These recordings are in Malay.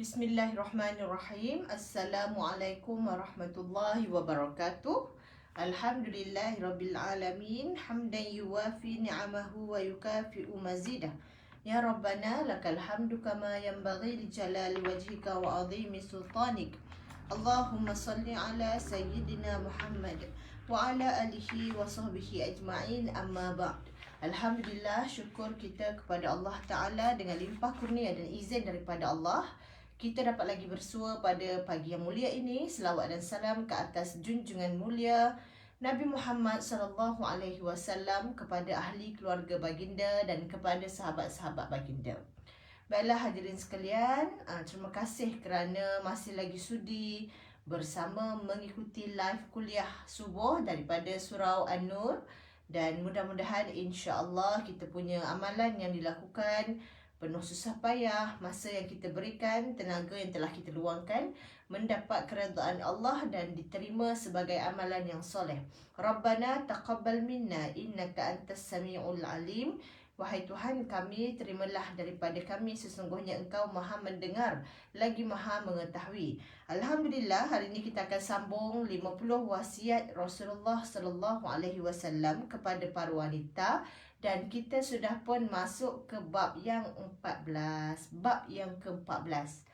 Bismillahirrahmanirrahim. Assalamualaikum warahmatullahi wabarakatuh. Alhamdulillahirabbil alamin. Hamdan yuwafi ni'amahu wa yukafi'u mazidah. Ya Rabbana lakal hamdu kama yanbaghi li jalali wajhika wa 'azimi sultanik. Allahumma salli ala sayyidina Muhammad wa ala alihi wa sahbihi ajma'in, amma ba'd. Alhamdulillah, syukur kita kepada Allah Ta'ala dengan limpah kurnia dan izin daripada Allah, kita dapat lagi bersua pada pagi yang mulia ini. Selawat dan salam ke atas junjungan mulia Nabi Muhammad sallallahu alaihi wasallam, kepada ahli keluarga baginda dan kepada sahabat-sahabat baginda. Baiklah hadirin sekalian, terima kasih kerana masih lagi sudi bersama mengikuti live kuliah subuh daripada surau An-Nur, dan mudah-mudahan insya-Allah kita punya amalan yang dilakukan penuh susah payah, masa yang kita berikan, tenaga yang telah kita luangkan, mendapat keredaan Allah dan diterima sebagai amalan yang soleh. Rabbana taqabbal minna innaka antas sami'ul alim. Wahai Tuhan kami, terimalah daripada kami, sesungguhnya Engkau Maha mendengar lagi Maha mengetahui. Alhamdulillah, hari ini kita akan sambung 50 wasiat Rasulullah sallallahu alaihi wasallam kepada para wanita, dan kita sudah pun masuk ke bab yang 14. Bab yang ke-14.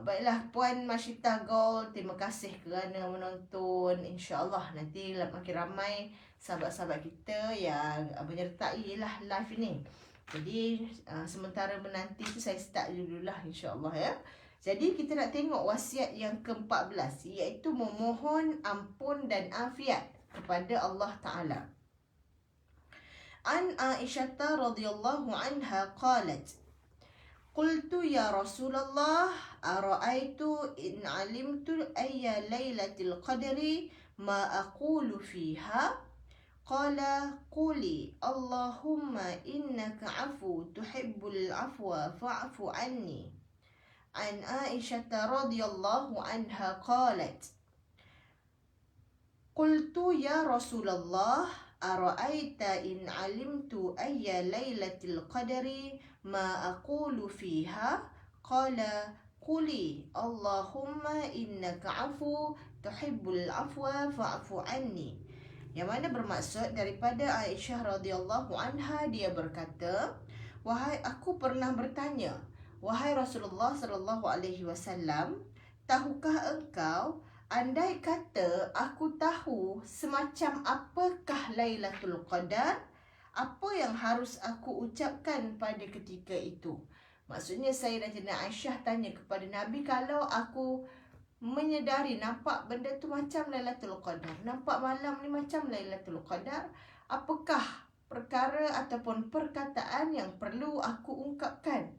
Baiklah Puan Masyita Gold, terima kasih kerana menonton. InsyaAllah nanti makin ramai sahabat-sahabat kita yang menyertai lah live ini. Jadi sementara menanti tu saya start dululah insyaAllah ya. Jadi kita nak tengok wasiat yang ke-14, iaitu memohon ampun dan afiat kepada Allah Ta'ala. An Aisyah radhiyallahu anha qalat, qultu ya Rasulullah, ara'aitu in alimtu ayya laylatil qadri ma aqulu fiha? Qala quli Allahumma innaka afu tuhibbul afwa fa'fu anni. An Aisyah radhiyallahu anha qalat, qultu ya Rasulullah, ara'aita in alimtu ayya laylatil qadri ma aqulu fiha? Qala quli Allahumma innaka afu tuhibbul afwa fa'fu anni. Yang mana bermaksud daripada Aisyah radhiyallahu anha, dia berkata, aku pernah bertanya, wahai Rasulullah sallallahu alaihi wasallam, tahukah engkau, andai kata aku tahu semacam apakah Lailatul Qadar, apa yang harus aku ucapkan pada ketika itu? Maksudnya Sayyidatina Aisyah tanya kepada Nabi, kalau aku menyedari nampak benda tu macam Lailatul Qadar, nampak malam ni macam Lailatul Qadar, apakah perkara ataupun perkataan yang perlu aku ungkapkan?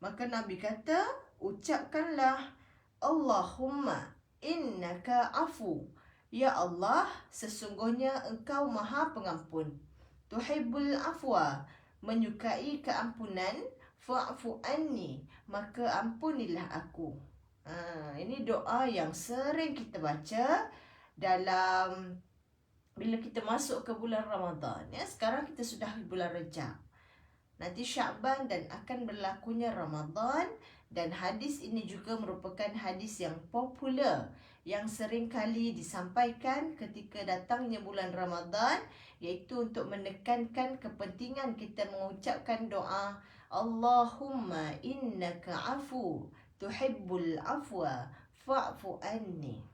Maka Nabi kata, ucapkanlah Allahumma innaka afu, ya Allah, sesungguhnya Engkau Maha Pengampun, tuhibbul afwa, menyukai keampunan, fa'fu anni, maka ampunilah aku. Ini doa yang sering kita baca dalam bila kita masuk ke bulan Ramadan ya. Sekarang kita sudah di bulan Rejab, nanti Sya'ban dan akan berlakunya Ramadan. Dan hadis ini juga merupakan hadis yang popular, yang sering kali disampaikan ketika datangnya bulan Ramadan, iaitu untuk menekankan kepentingan kita mengucapkan doa Allahumma innaka afu tuhibbul afwa fa'fu anni.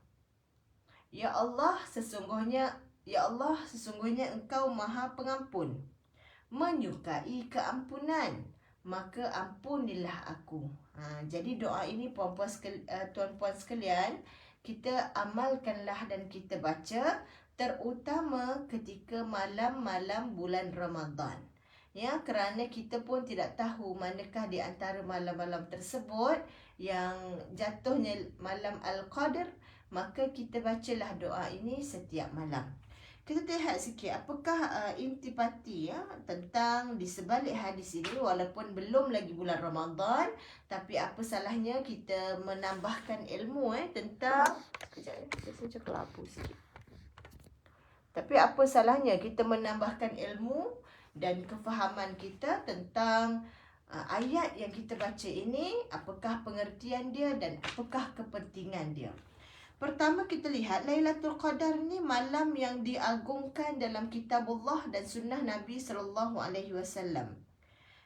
Ya Allah, sesungguhnya Engkau Maha Pengampun, menyukai keampunan, maka ampunilah aku. Jadi doa ini tuan-puan sekalian, kita amalkanlah dan kita baca, terutama ketika malam-malam bulan Ramadan. Ya, kerana kita pun tidak tahu manakah di antara malam-malam tersebut yang jatuhnya malam Al-Qadr, maka kita bacalah doa ini setiap malam. Kita lihat sikit apakah intipati tentang di sebalik hadis ini. Walaupun belum lagi bulan Ramadan, tapi apa salahnya kita menambahkan ilmu tentang saya kelapu sikit. Tapi apa salahnya kita menambahkan ilmu dan kefahaman kita tentang ayat yang kita baca ini, apakah pengertian dia dan apakah kepentingan dia. Pertama kita lihat Lailatul Qadar ni malam yang diagungkan dalam kitabullah dan sunnah Nabi SAW,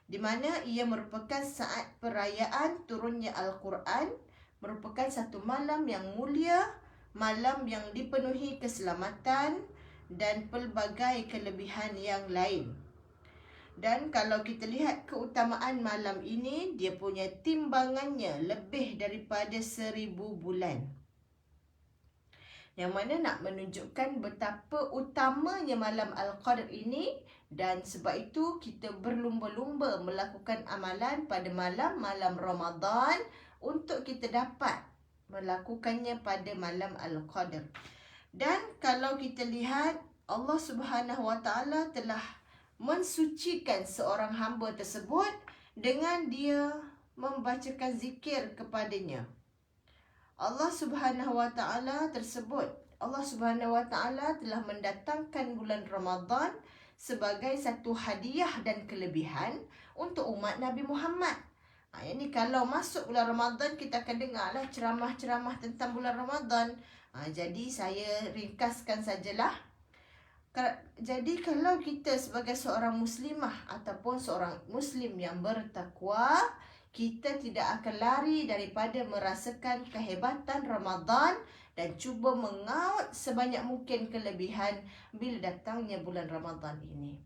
di mana ia merupakan saat perayaan turunnya Al-Quran, merupakan satu malam yang mulia, malam yang dipenuhi keselamatan dan pelbagai kelebihan yang lain. Dan kalau kita lihat keutamaan malam ini, dia punya timbangannya lebih daripada 1000 bulan. Yang mana nak menunjukkan betapa utamanya malam Al-Qadr ini, dan sebab itu kita berlumba-lumba melakukan amalan pada malam-malam Ramadan untuk kita dapat melakukannya pada malam Al-Qadr. Dan kalau kita lihat, Allah Subhanahu Wa Taala telah mensucikan seorang hamba tersebut dengan dia membacakan zikir kepadanya. Allah Subhanahu Wa Taala tersebut, Allah Subhanahu Wa Taala telah mendatangkan bulan Ramadan sebagai satu hadiah dan kelebihan untuk umat Nabi Muhammad. Ini kalau masuk bulan Ramadan, kita akan dengarlah ceramah-ceramah tentang bulan Ramadan. Jadi saya ringkaskan sajalah. Jadi kalau kita sebagai seorang muslimah ataupun seorang muslim yang bertakwa, kita tidak akan lari daripada merasakan kehebatan Ramadan dan cuba mengaut sebanyak mungkin kelebihan bila datangnya bulan Ramadan ini.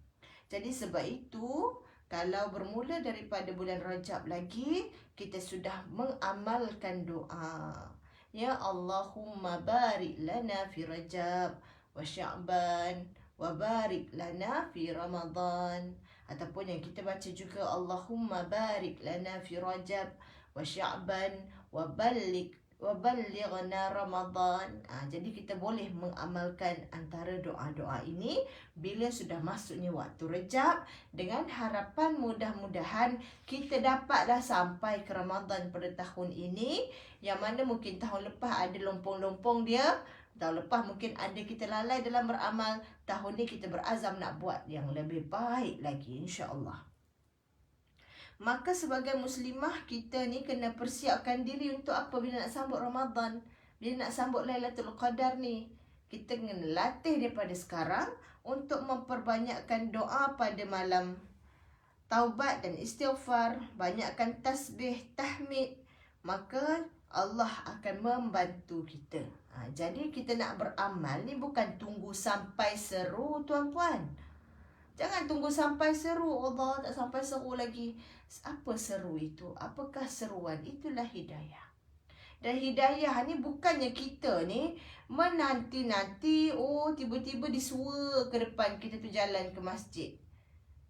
Jadi sebab itu, kalau bermula daripada bulan Rajab lagi, kita sudah mengamalkan doa. Ya Allahumma barik lana fi Rajab wa Sya'ban wa barik lana fi Ramadan. Ataupun yang kita baca juga, Allahumma barik lana fi Rajab wa Sya'ban wa ballighna Ramadan. Jadi kita boleh mengamalkan antara doa-doa ini bila sudah masuknya waktu Rajab, dengan harapan mudah-mudahan kita dapatlah sampai ke Ramadan pada tahun ini, yang mana mungkin tahun lepas ada lompong-lompong dia, tahun lepas mungkin ada kita lalai dalam beramal, tahun ni kita berazam nak buat yang lebih baik lagi, insya-Allah. Maka sebagai muslimah, kita ni kena persiapkan diri untuk apa bila nak sambut Ramadan, bila nak sambut Lailatul Qadar ni. Kita kena latih daripada sekarang untuk memperbanyakkan doa pada malam, taubat dan istighfar, banyakkan tasbih, tahmid, maka Allah akan membantu kita. Jadi kita nak beramal ni bukan tunggu sampai seru, tuan-puan. Jangan tunggu sampai seru. Allah, tak sampai seru lagi. Apa seru itu? Apakah seruan? Itulah hidayah. Dan hidayah ni bukannya kita ni menanti-nanti, tiba-tiba disua ke depan kita tu jalan ke masjid.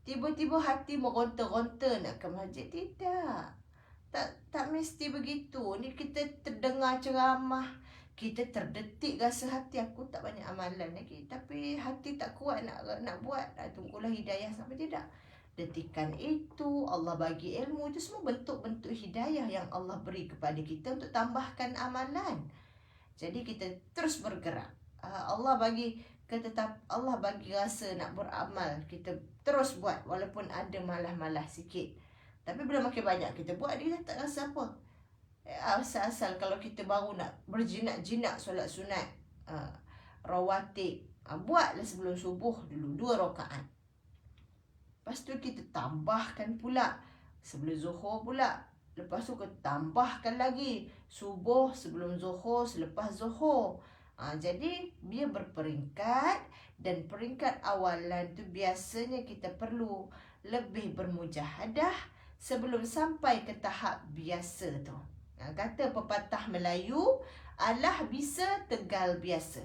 Tiba-tiba hati meronta-ronta nak ke masjid. Tidak. Tak mesti begitu. Ni kita terdengar ceramah, kita terdetik rasa hati, aku tak banyak amalan lagi, tapi hati tak kuat nak buat. Tunggulah hidayah sampai tidak. Detikan itu Allah bagi ilmu, itu semua bentuk-bentuk hidayah yang Allah beri kepada kita untuk tambahkan amalan. Jadi kita terus bergerak. Allah bagi rasa nak beramal, kita terus buat walaupun ada malah-malah sikit. Tapi bila makin banyak kita buat, dia tak rasa apa. Asal-asal kalau kita baru nak berjinak-jinak solat sunat, rawatib, buatlah sebelum subuh dulu 2 rakaat. Lepas tu kita tambahkan pula sebelum zuhur pula. Lepas tu kita tambahkan lagi subuh, sebelum zuhur, selepas zuhur. Jadi dia berperingkat, dan peringkat awalan tu biasanya kita perlu lebih bermujahadah sebelum sampai ke tahap biasa tu. Kata pepatah Melayu, alah bisa tegal biasa.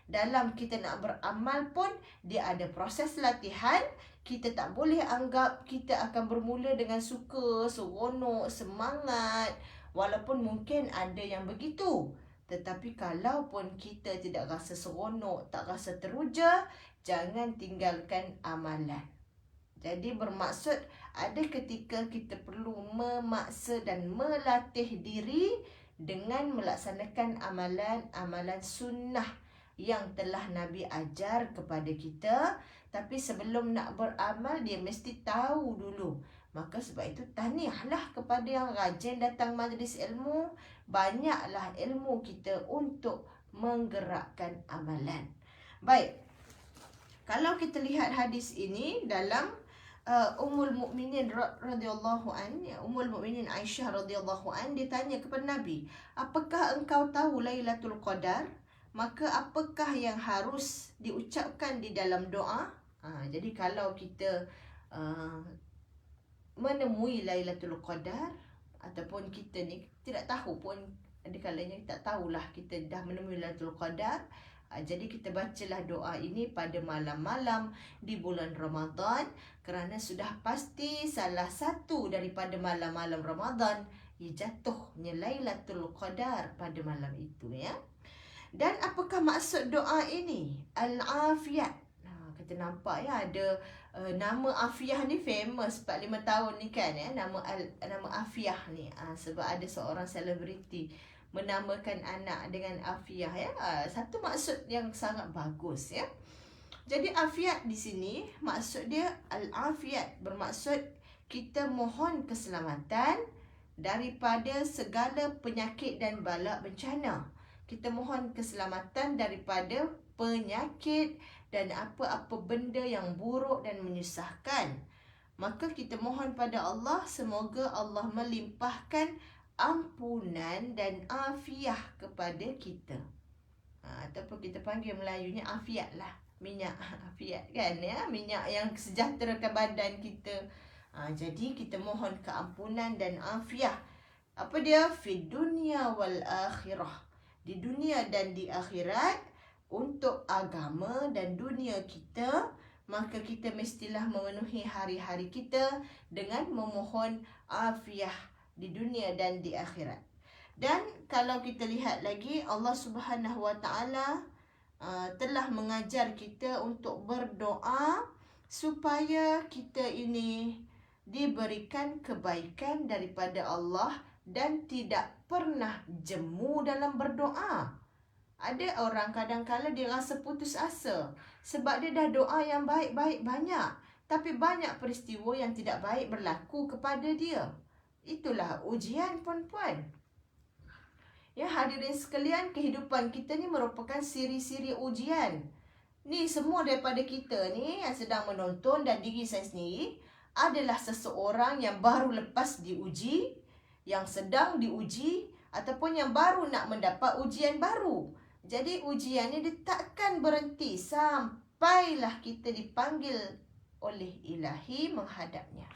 Dalam kita nak beramal pun dia ada proses latihan. Kita tak boleh anggap kita akan bermula dengan suka, seronok, semangat. Walaupun mungkin ada yang begitu. Tetapi kalaupun kita tidak rasa seronok, tak rasa teruja, jangan tinggalkan amalan. Jadi bermaksud ada ketika kita perlu memaksa dan melatih diri dengan melaksanakan amalan-amalan sunnah yang telah Nabi ajar kepada kita. Tapi sebelum nak beramal, dia mesti tahu dulu Maka sebab itu tahniahlah kepada yang rajin datang majlis ilmu. Banyaklah ilmu kita untuk menggerakkan amalan. Baik, kalau kita lihat hadis ini dalam Ummul Mukminin radhiyallahu an, Ummul Mukminin Aisyah radhiyallahu an ditanya kepada Nabi, "Apakah engkau tahu Lailatul Qadar? Maka apakah yang harus diucapkan di dalam doa?" Jadi kalau kita menemui Lailatul Qadar ataupun kita ni tidak tahu pun, ada kalanya tak tahulah kita dah menemui Lailatul Qadar, jadi kita bacalah doa ini pada malam-malam di bulan Ramadan, kerana sudah pasti salah satu daripada malam-malam Ramadan jatuhnya Lailatul Qadar pada malam itu, ya. Dan apakah maksud doa ini? Al-Afiyah. Kita nampak ya, ada nama Afiyah ni famous 4-5 tahun ni kan, ya. Nama Afiyah ni sebab ada seorang selebriti menamakan anak dengan Afiyah, ya. Satu maksud yang sangat bagus, ya. Jadi Afiyat di sini maksud dia Al-Afiyat, bermaksud kita mohon keselamatan daripada segala penyakit dan bala bencana. Kita mohon keselamatan daripada penyakit dan apa-apa benda yang buruk dan menyusahkan. Maka kita mohon pada Allah, semoga Allah melimpahkan ampunan dan afiah kepada kita. Ataupun kita panggil Melayunya afiat lah. Minyak afiat kan, ya. Minyak yang sejahterakan badan kita. Jadi kita mohon keampunan dan afiah. Apa dia? Fi dunia wal akhirah. Di dunia dan di akhirat, untuk agama dan dunia kita, maka kita mestilah memenuhi hari-hari kita dengan memohon afiah di dunia dan di akhirat. Dan kalau kita lihat lagi, Allah Subhanahu Wa Taala telah mengajar kita untuk berdoa supaya kita ini diberikan kebaikan daripada Allah dan tidak pernah jemu dalam berdoa. Ada orang kadang-kala dia rasa putus asa sebab dia dah doa yang baik-baik banyak, tapi banyak peristiwa yang tidak baik berlaku kepada dia. Itulah ujian, puan-puan. Ya, hadirin sekalian, kehidupan kita ni merupakan siri-siri ujian. Ni semua daripada kita ni yang sedang menonton dan diri saya sendiri adalah seseorang yang baru lepas diuji, yang sedang diuji, ataupun yang baru nak mendapat ujian baru. Jadi ujian ni dia takkan berhenti sampailah kita dipanggil oleh Ilahi menghadapnya.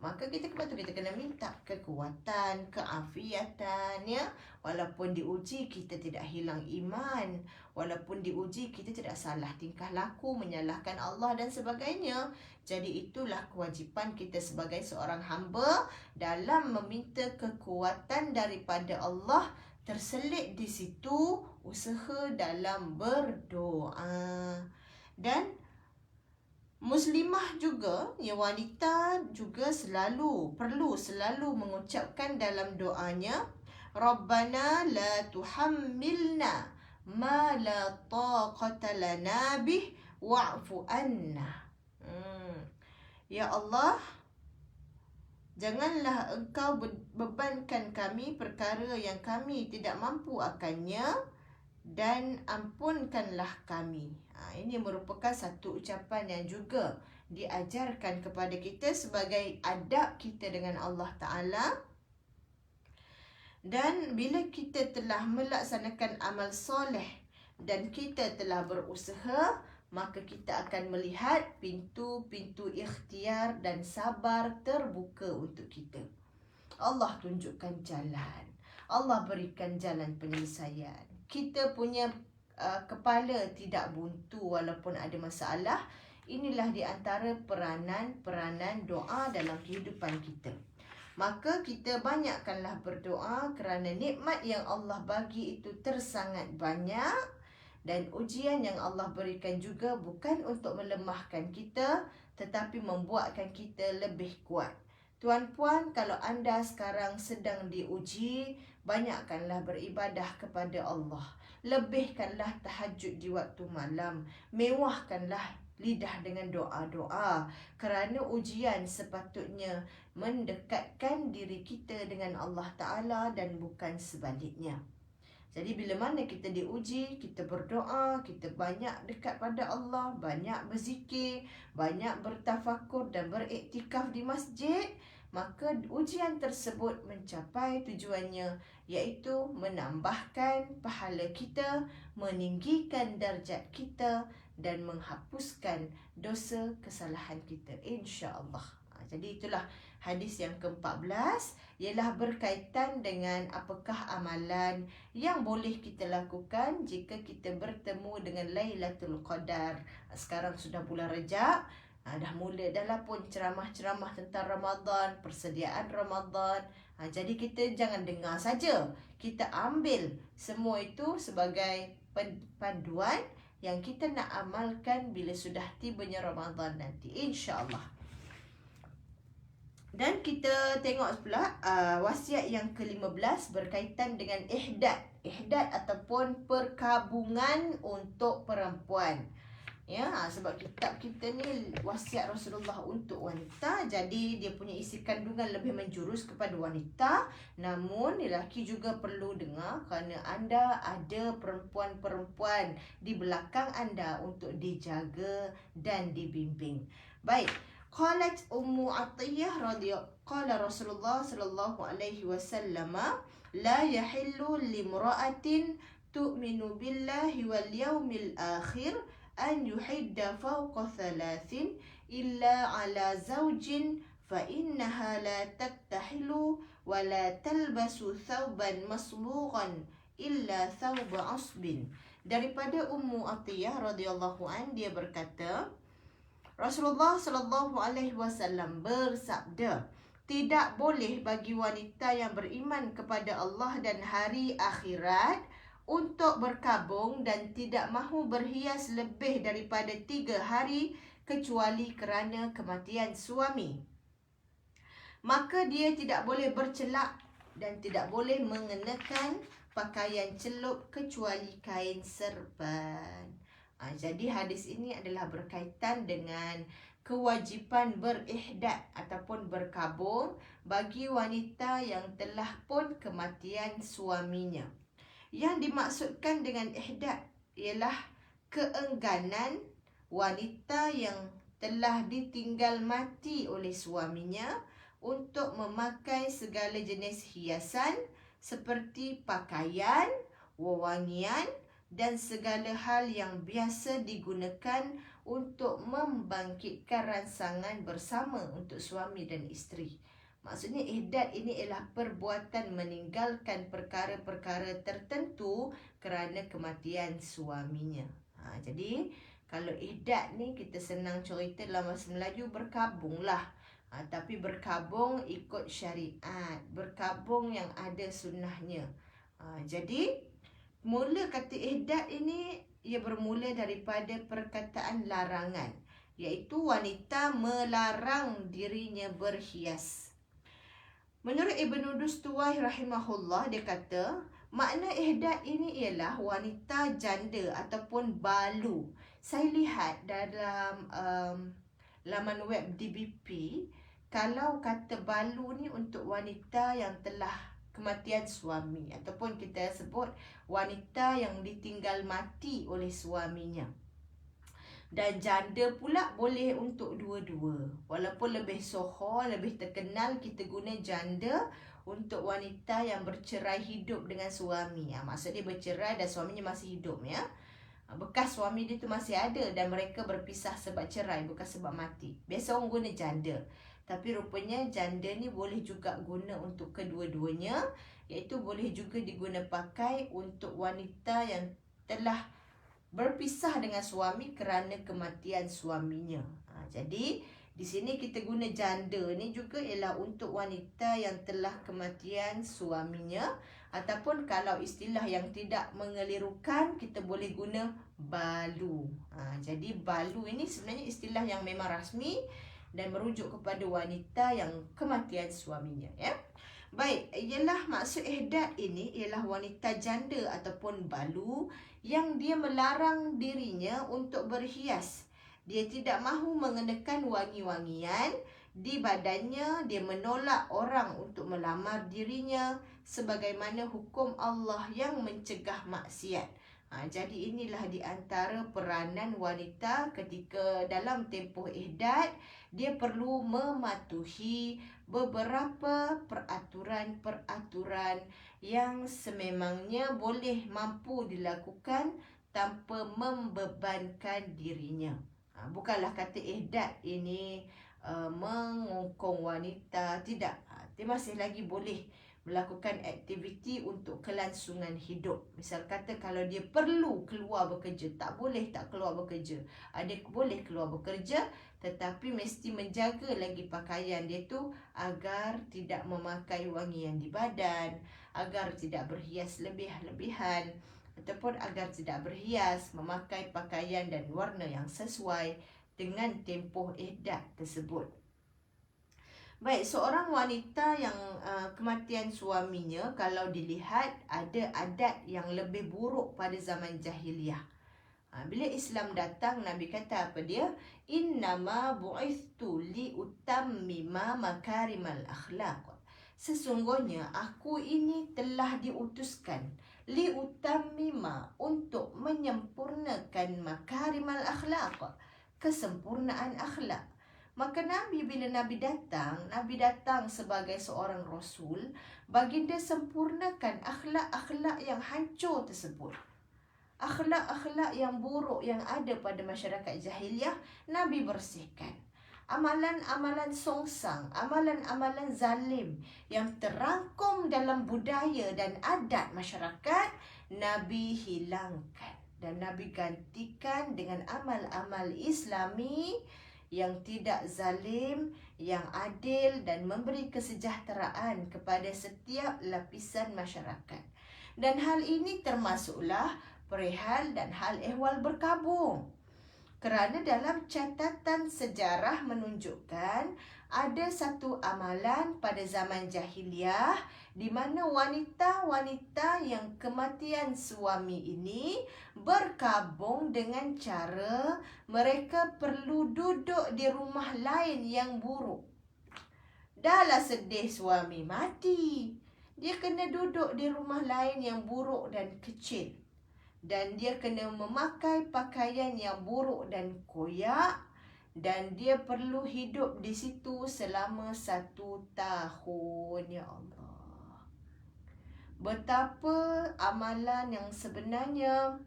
Maka kita kena minta kekuatan, keafiatan, ya. Walaupun diuji kita tidak hilang iman, walaupun diuji kita tidak salah tingkah laku, menyalahkan Allah dan sebagainya. Jadi itulah kewajipan kita sebagai seorang hamba dalam meminta kekuatan daripada Allah. Terselit di situ usaha dalam berdoa. Dan muslimah juga, ya, wanita juga perlu selalu mengucapkan dalam doanya, Rabbana la tuhammilna ma la taqata lana bih wa'fu anna. Ya Allah, janganlah engkau bebankan kami perkara yang kami tidak mampu akannya, dan ampunkanlah kami. Ini merupakan satu ucapan yang juga diajarkan kepada kita sebagai adab kita dengan Allah Ta'ala. Dan bila kita telah melaksanakan amal soleh dan kita telah berusaha, maka kita akan melihat pintu-pintu ikhtiar dan sabar terbuka untuk kita. Allah tunjukkan jalan. Allah berikan jalan penyelesaian. Kita punya kepala tidak buntu walaupun ada masalah. Inilah di antara peranan doa dalam kehidupan kita. Maka kita banyakkanlah berdoa kerana nikmat yang Allah bagi itu tersangat banyak. Dan ujian yang Allah berikan juga bukan untuk melemahkan kita, tetapi membuatkan kita lebih kuat. Tuan-puan, kalau anda sekarang sedang diuji, banyakkanlah beribadah kepada Allah. Lebihkanlah tahajud di waktu malam. Mewahkanlah lidah dengan doa-doa. Kerana ujian sepatutnya mendekatkan diri kita dengan Allah Ta'ala dan bukan sebaliknya. Jadi bila mana kita diuji, kita berdoa, kita banyak dekat pada Allah, banyak berzikir, banyak bertafakur dan beriktikaf di masjid, maka ujian tersebut mencapai tujuannya, iaitu menambahkan pahala kita, meninggikan darjat kita dan menghapuskan dosa kesalahan kita, insya-Allah. Jadi itulah hadis yang ke-14, ialah berkaitan dengan apakah amalan yang boleh kita lakukan jika kita bertemu dengan Lailatul Qadar. Sekarang sudah bulan Rejab, dah mula dah lah pun ceramah-ceramah tentang Ramadan, persediaan Ramadan. Jadi kita jangan dengar saja, kita ambil semua itu sebagai panduan yang kita nak amalkan bila sudah tibanya Ramadan nanti, insya-Allah. Dan kita tengok pula wasiat yang ke-15 berkaitan dengan ihdad. Ihdad ataupun perkabungan untuk perempuan. Ya, sebab kitab kita ni wasiat Rasulullah untuk wanita, jadi dia punya isi kandungan lebih menjurus kepada wanita. Namun lelaki juga perlu dengar kerana anda ada perempuan-perempuan di belakang anda untuk dijaga dan dibimbing. Baik. Qalat Ummu Atiyah qala Rasulullah sallallahu alaihi wasallam la yahillu limra'atin tu'minu billahi wal yawmil akhir an yuhidda fawqa thalathin illa ala zawjin fa innaha la taktahilu wa la talbasu thawban masbughan illa thawba asbin. Daripada Ummu Atiyah radhiyallahu an, dia berkata, Rasulullah sallallahu alaihi wasallam bersabda, tidak boleh bagi wanita yang beriman kepada Allah dan hari akhirat untuk berkabung dan tidak mahu berhias lebih daripada 3 hari kecuali kerana kematian suami. Maka dia tidak boleh bercelak dan tidak boleh mengenakan pakaian celup kecuali kain serban. Jadi hadis ini adalah berkaitan dengan kewajipan berihdad ataupun berkabung bagi wanita yang telah pun kematian suaminya. Yang dimaksudkan dengan ihdad ialah keengganan wanita yang telah ditinggal mati oleh suaminya untuk memakai segala jenis hiasan seperti pakaian, wewangian dan segala hal yang biasa digunakan untuk membangkitkan rangsangan bersama untuk suami dan isteri. Maksudnya ihdad ini ialah perbuatan meninggalkan perkara-perkara tertentu kerana kematian suaminya. Jadi kalau ihdad ni kita senang cerita dalam bahasa Melayu, berkabunglah. Tapi berkabung ikut syariat, berkabung yang ada sunnahnya. Jadi mula kata ihdad ini ia bermula daripada perkataan larangan, iaitu wanita melarang dirinya berhias. Menurut Ibnu Dustuwai rahimahullah, dia kata makna ihdad ini ialah wanita janda ataupun balu. Saya lihat dalam laman web DBP, kalau kata balu ni untuk wanita yang telah kematian suami ataupun kita sebut wanita yang ditinggal mati oleh suaminya. Dan janda pula boleh untuk dua-dua. Walaupun lebih soho, lebih terkenal kita guna janda untuk wanita yang bercerai hidup dengan suami. Maksud dia bercerai dan suaminya masih hidup, ya. Bekas suami dia tu masih ada dan mereka berpisah sebab cerai, bukan sebab mati. Biasa orang guna janda. Tapi rupanya janda ni boleh juga guna untuk kedua-duanya, iaitu boleh juga diguna pakai untuk wanita yang telah berpisah dengan suami kerana kematian suaminya. Jadi di sini kita guna janda ni juga ialah untuk wanita yang telah kematian suaminya, ataupun kalau istilah yang tidak mengelirukan kita boleh guna balu. Jadi balu ini sebenarnya istilah yang memang rasmi dan merujuk kepada wanita yang kematian suaminya, ya. Baik, ialah maksud ihdad ini ialah wanita janda ataupun balu yang dia melarang dirinya untuk berhias Dia tidak mahu mengenakan wangi-wangian di badannya. Dia menolak orang untuk melamar dirinya, sebagaimana hukum Allah yang mencegah maksiat. Jadi inilah di antara peranan wanita ketika dalam tempoh ihdad. Dia perlu mematuhi beberapa peraturan-peraturan yang sememangnya boleh mampu dilakukan tanpa membebankan dirinya. Bukanlah kata ihdad ini mengungkung wanita, tidak. Dia masih lagi boleh melakukan aktiviti untuk kelangsungan hidup. Misal kata kalau dia perlu keluar bekerja, tak boleh tak keluar bekerja. Dia boleh keluar bekerja, tetapi mesti menjaga lagi pakaian dia tu agar tidak memakai wangian di badan, agar tidak berhias lebih-lebihan, ataupun agar tidak berhias, memakai pakaian dan warna yang sesuai dengan tempoh ihdad tersebut. Baik, seorang wanita yang kematian suaminya, kalau dilihat ada adat yang lebih buruk pada zaman jahiliah. Bila Islam datang, Nabi kata apa dia? Innama bu'ithtu liutammima makarimal akhlaq. Sesungguhnya aku ini telah diutuskan liutammima, untuk menyempurnakan makarimal akhlaq, kesempurnaan akhlak. Maka Nabi, bila Nabi datang sebagai seorang Rasul, baginda sempurnakan akhlak-akhlak yang hancur tersebut. Akhlak-akhlak yang buruk yang ada pada masyarakat jahiliah, Nabi bersihkan. Amalan-amalan songsang, amalan-amalan zalim yang terangkum dalam budaya dan adat masyarakat, Nabi hilangkan. Dan Nabi gantikan dengan amal-amal Islami yang tidak zalim, yang adil dan memberi kesejahteraan kepada setiap lapisan masyarakat. Dan hal ini termasuklah perihal dan hal ehwal berkabung. Kerana dalam catatan sejarah menunjukkan ada satu amalan pada zaman jahiliah di mana wanita-wanita yang kematian suami ini berkabung dengan cara mereka perlu duduk di rumah lain yang buruk. Dahlah sedih suami mati, dia kena duduk di rumah lain yang buruk dan kecil. Dan dia kena memakai pakaian yang buruk dan koyak. Dan dia perlu hidup di situ selama 1 tahun. Ya Allah. Betapa amalan yang sebenarnya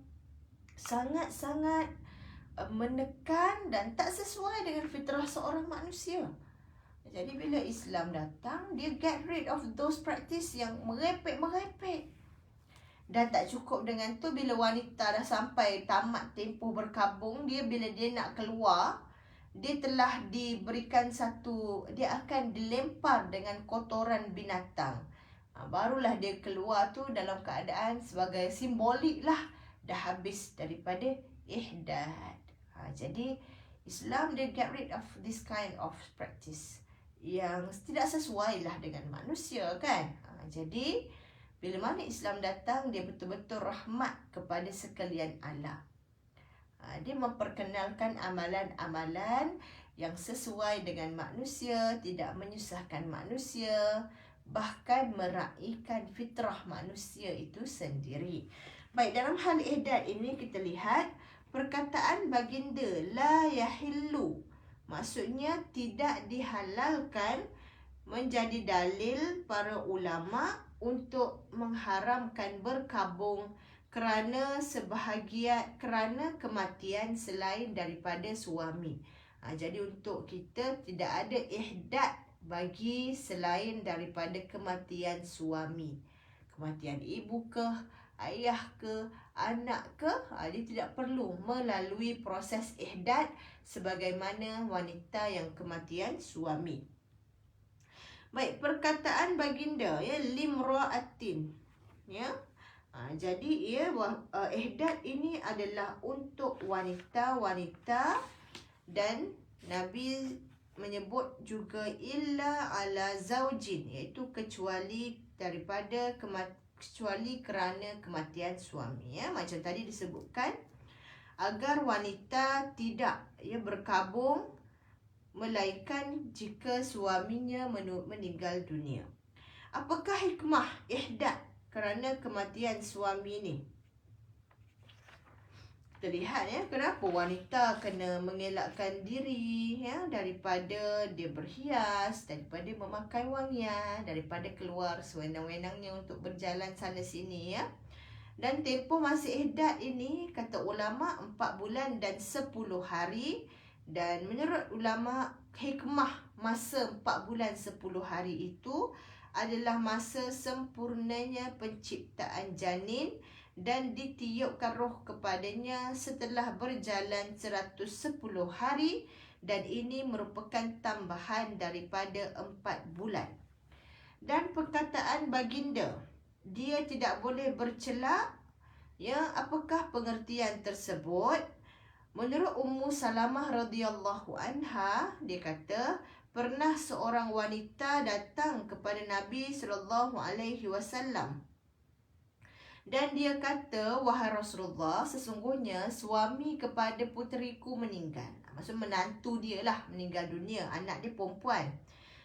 sangat-sangat menekan dan tak sesuai dengan fitrah seorang manusia. Jadi bila Islam datang, dia get rid of those practice yang merepek-merepek. Dan tak cukup dengan tu, bila wanita dah sampai tamat tempoh berkabung, bila dia nak keluar, dia telah diberikan dia akan dilempar dengan kotoran binatang. Barulah dia keluar tu dalam keadaan sebagai simbolik lah, dah habis daripada ihdad. Jadi Islam dia get rid of this kind of practice yang tidak sesuai lah dengan manusia kan. Jadi bila mana Islam datang, dia betul-betul rahmat kepada sekalian alam. Dia memperkenalkan amalan-amalan yang sesuai dengan manusia, tidak menyusahkan manusia, bahkan meraihkan fitrah manusia itu sendiri. Baik, dalam hal ihdad ini kita lihat perkataan baginda la yahillu, maksudnya tidak dihalalkan, menjadi dalil para ulama untuk mengharamkan berkabung kerana kematian selain daripada suami. Jadi untuk kita tidak ada ihdad bagi selain daripada kematian suami. Kematian ibu ke, ayah ke, anak ke, dia tidak perlu melalui proses ihdad sebagaimana wanita yang kematian suami. Baik, perkataan baginda ya, limra'atin ya. Jadi ihdad ini adalah untuk wanita-wanita, dan Nabi menyebut juga illa ala zaujin, iaitu kecuali kerana kematian suami ya. Macam tadi disebutkan agar wanita tidak berkabung melainkan jika suaminya meninggal dunia. Apakah hikmah ihdad kerana kematian suami ni? Terlihat kenapa wanita kena mengelakkan diri daripada dia berhias, daripada memakai wangian, daripada keluar sewenang-wenangnya untuk berjalan sana sini Dan tempoh masa ihdad ini kata ulama 4 bulan dan 10 hari. Dan menurut ulama, hikmah masa 4 bulan 10 hari itu adalah masa sempurnanya penciptaan janin dan ditiupkan roh kepadanya setelah berjalan 110 hari, dan ini merupakan tambahan daripada 4 bulan. Dan perkataan baginda, dia tidak boleh bercelak. Apakah pengertian tersebut? Menurut Ummu Salamah radhiyallahu anha, dia kata, pernah seorang wanita datang kepada Nabi SAW. Dan dia kata, wahai Rasulullah, sesungguhnya suami kepada puteriku meninggal. Maksud menantu dia lah meninggal dunia, anak dia perempuan.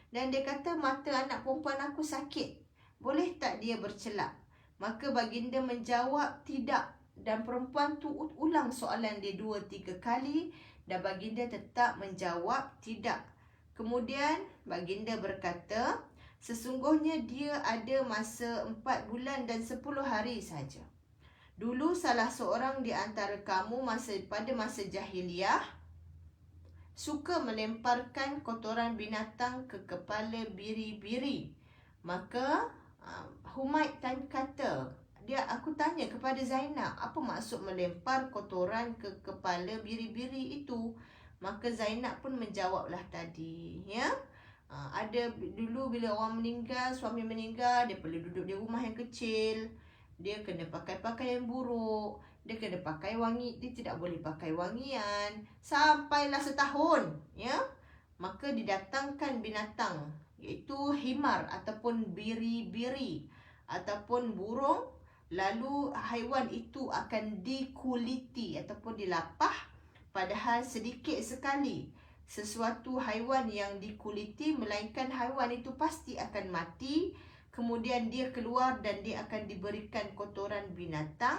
Dan dia kata, mata anak perempuan aku sakit, boleh tak dia bercelak? Maka baginda menjawab, tidak. Dan perempuan tu ulang soalan dia 2-3 kali, dan baginda tetap menjawab tidak. Kemudian baginda berkata, sesungguhnya dia ada masa 4 bulan dan 10 hari saja. Dulu salah seorang di antara kamu pada masa jahiliyah suka melemparkan kotoran binatang ke kepala biri-biri. Maka Humaid kata, aku tanya kepada Zainab, apa maksud melempar kotoran ke kepala biri-biri itu? Maka Zainab pun menjawablah tadi, ada dulu bila orang meninggal, suami meninggal, dia perlu duduk di rumah yang kecil, dia kena pakai pakaian buruk, dia kena pakai wangi, dia tidak boleh pakai wangian sampailah setahun, maka didatangkan binatang, iaitu himar ataupun biri-biri ataupun burung, lalu haiwan itu akan dikuliti ataupun dilapah. Padahal sedikit sekali sesuatu haiwan yang dikuliti, melainkan haiwan itu pasti akan mati. Kemudian dia keluar dan dia akan diberikan kotoran binatang.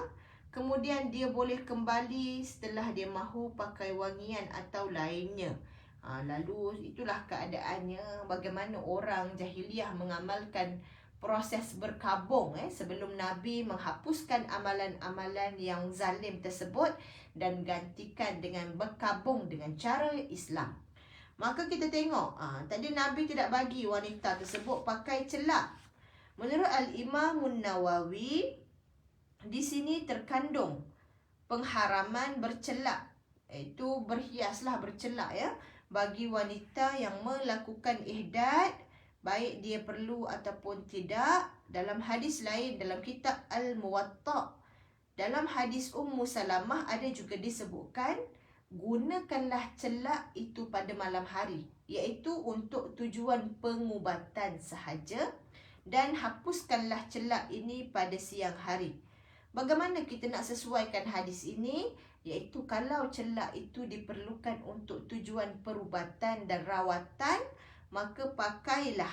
Kemudian dia boleh kembali setelah dia mahu pakai wangian atau lainnya. Lalu itulah keadaannya, bagaimana orang jahiliyah mengamalkan proses berkabung sebelum Nabi menghapuskan amalan-amalan yang zalim tersebut dan gantikan dengan berkabung dengan cara Islam. Maka kita tengok, tadi Nabi tidak bagi wanita tersebut pakai celak. Menurut Al-Imam Nawawi, di sini terkandung pengharaman bercelak, iaitu berhiaslah bercelak bagi wanita yang melakukan ihdad, baik dia perlu ataupun tidak. Dalam hadis lain dalam kitab Al-Muwatta, dalam hadis Ummu Salamah ada juga disebutkan, gunakanlah celak itu pada malam hari, iaitu untuk tujuan pengubatan sahaja, dan hapuskanlah celak ini pada siang hari. Bagaimana kita nak sesuaikan hadis ini? Iaitu kalau celak itu diperlukan untuk tujuan perubatan dan rawatan, maka pakailah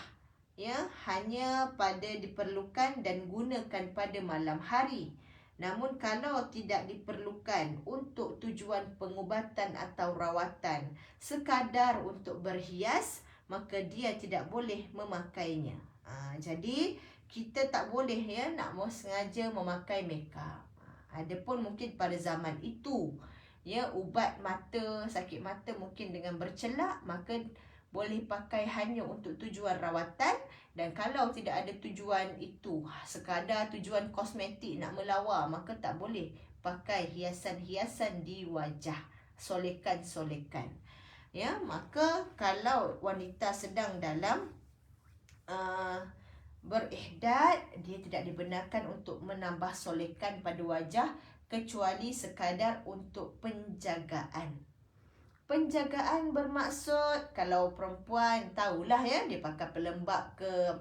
hanya pada diperlukan dan gunakan pada malam hari. Namun kalau tidak diperlukan untuk tujuan pengubatan atau rawatan, sekadar untuk berhias, maka dia tidak boleh memakainya. Jadi kita tak boleh nak mau sengaja memakai makeup. Adapun mungkin pada zaman itu ubat mata, sakit mata mungkin dengan bercelak, maka boleh pakai hanya untuk tujuan rawatan. Dan kalau tidak ada tujuan itu, sekadar tujuan kosmetik nak melawar, maka tak boleh pakai hiasan-hiasan di wajah, solekan-solekan. Maka kalau wanita sedang dalam berihdad, dia tidak dibenarkan untuk menambah solekan pada wajah, kecuali sekadar untuk penjagaan. Penjagaan bermaksud, kalau perempuan tahulah dia pakai pelembab ke,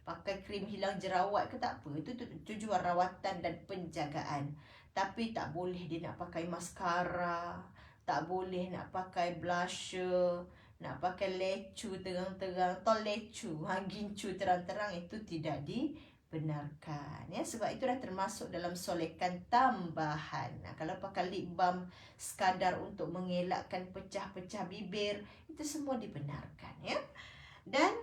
pakai krim hilang jerawat ke, tak apa, itu tujuan rawatan dan penjagaan. Tapi tak boleh dia nak pakai maskara, tak boleh nak pakai blusher, nak pakai lecu terang-terang, lecu, gincu terang-terang, itu tidak dibenarkan. Ya, sebab itu dah termasuk dalam solekan tambahan. Kalau pakai lip balm sekadar untuk mengelakkan pecah-pecah bibir, itu semua dibenarkan. Ya. Dan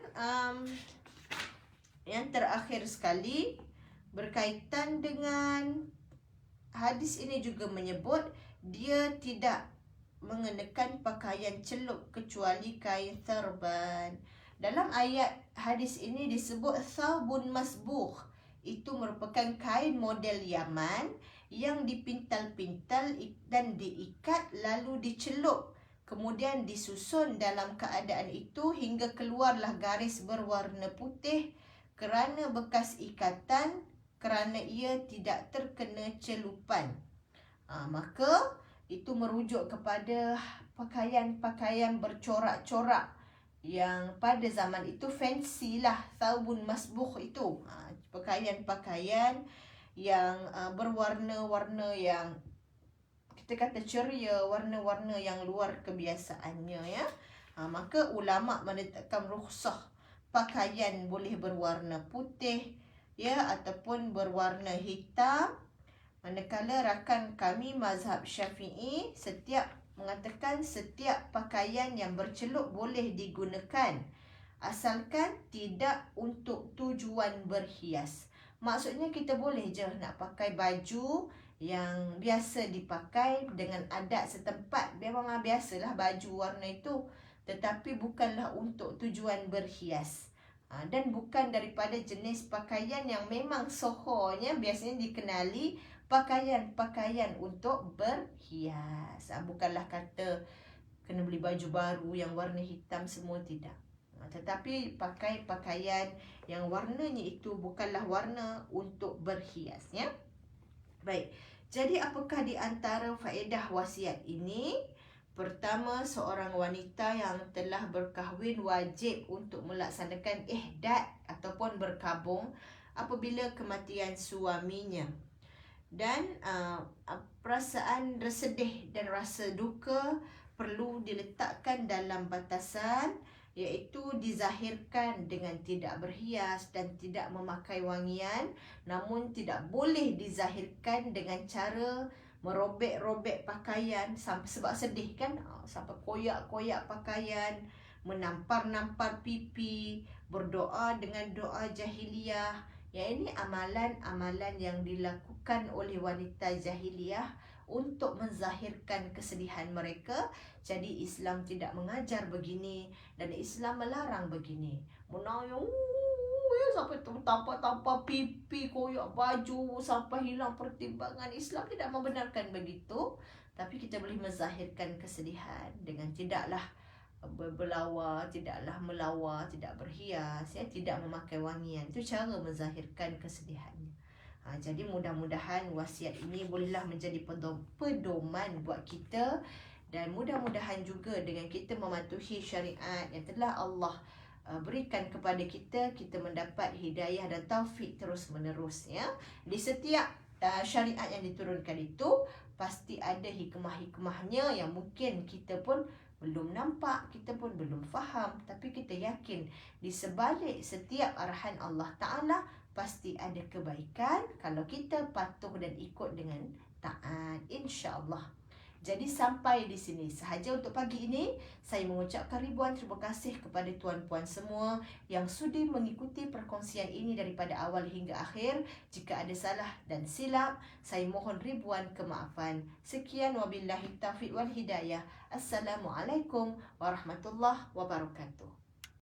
yang terakhir sekali, berkaitan dengan hadis ini juga menyebut dia tidak mengenakan pakaian celup kecuali kain thurban. Dalam ayat hadis ini disebut thawbun masbuh. Itu merupakan kain model Yaman yang dipintal-pintal dan diikat lalu dicelup. Kemudian disusun dalam keadaan itu hingga keluarlah garis berwarna putih kerana bekas ikatan, kerana ia tidak terkena celupan. Maka itu merujuk kepada pakaian-pakaian bercorak-corak yang pada zaman itu fancy lah, thawbun masbuh itu. Pakaian-pakaian yang berwarna-warna yang kita kata ceria, warna-warna yang luar kebiasaannya, ya. Maka ulama menetapkan rukhsah pakaian boleh berwarna putih, ya, ataupun berwarna hitam. Manakala rakan kami mazhab Syafi'i mengatakan setiap pakaian yang bercelup boleh digunakan asalkan tidak untuk tujuan berhias. Maksudnya kita boleh je nak pakai baju yang biasa dipakai dengan adat setempat. Memang biasalah baju warna itu, tetapi bukanlah untuk tujuan berhias. Dan bukan daripada jenis pakaian yang memang sohonya biasanya dikenali pakaian-pakaian untuk berhias. Bukanlah kata kena beli baju baru yang warna hitam semua, tidak. Tetapi pakai pakaian yang warnanya itu bukanlah warna untuk berhias, ya. Baik, jadi apakah di antara faedah wasiat ini? Pertama, seorang wanita yang telah berkahwin wajib untuk melaksanakan ihdad ataupun berkabung apabila kematian suaminya. Dan perasaan sedih dan rasa duka perlu diletakkan dalam batasan, iaitu dizahirkan dengan tidak berhias dan tidak memakai wangian. Namun tidak boleh dizahirkan dengan cara merobek-robek pakaian sebab sedih kan, sampai koyak-koyak pakaian, menampar-nampar pipi, berdoa dengan doa jahiliyah. Ini amalan-amalan yang dilakukan oleh wanita jahiliyah untuk menzahirkan kesedihan mereka. Jadi Islam tidak mengajar begini dan Islam melarang begini. Menangis sampai tampar-tampar pipi, koyak baju sampai hilang pertimbangan. Islam tidak membenarkan begitu. Tapi kita boleh menzahirkan kesedihan dengan tidaklah berlawa, tidaklah melawa, tidak berhias, ya, tidak memakai wangian. Itu cara menzahirkan kesedihannya. Jadi mudah-mudahan wasiat ini bolehlah menjadi pedoman buat kita. Dan mudah-mudahan juga dengan kita mematuhi syariat yang telah Allah berikan kepada kita, kita mendapat hidayah dan taufik terus menerus, ya. Di setiap syariat yang diturunkan itu pasti ada hikmah-hikmahnya yang mungkin kita pun belum nampak, kita pun belum faham. Tapi kita yakin di sebalik setiap arahan Allah Ta'ala pasti ada kebaikan kalau kita patuh dan ikut dengan taat, insya-Allah. Jadi sampai di sini sahaja untuk pagi ini. Saya mengucapkan ribuan terima kasih kepada tuan-puan semua yang sudi mengikuti perkongsian ini daripada awal hingga akhir. Jika ada salah dan silap, saya mohon ribuan kemaafan. Sekian, wabillahi taufiq wal hidayah. Assalamualaikum warahmatullahi wabarakatuh.